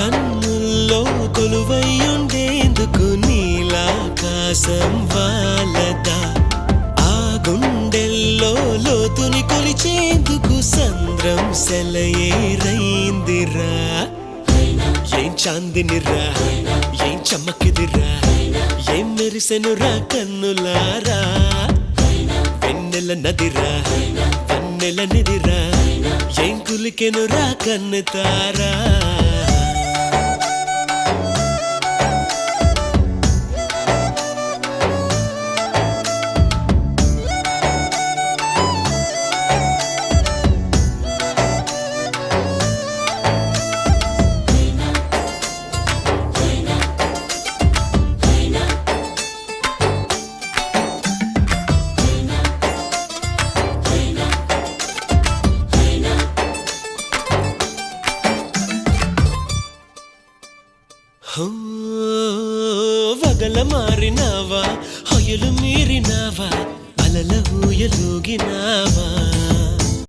కన్నుల్లో కొలువయ్యుండేందుకు నీలాకాశం వాలదా ఆ గుండెల్లో లోతుని కొలిచేందుకు సంద్రం సెలయేరైందిరా ఏం చాందినిరా ఏం చమ్మకిదిరా ఏం మెరిసెనురా కన్నులారా వెన్నెల నదిరా వన్నెల నిదిరా ఏం కులికెనురా కన్ను తారా వగల మారినావా హొయలు మీరినావా అలల ఊయలూగినావా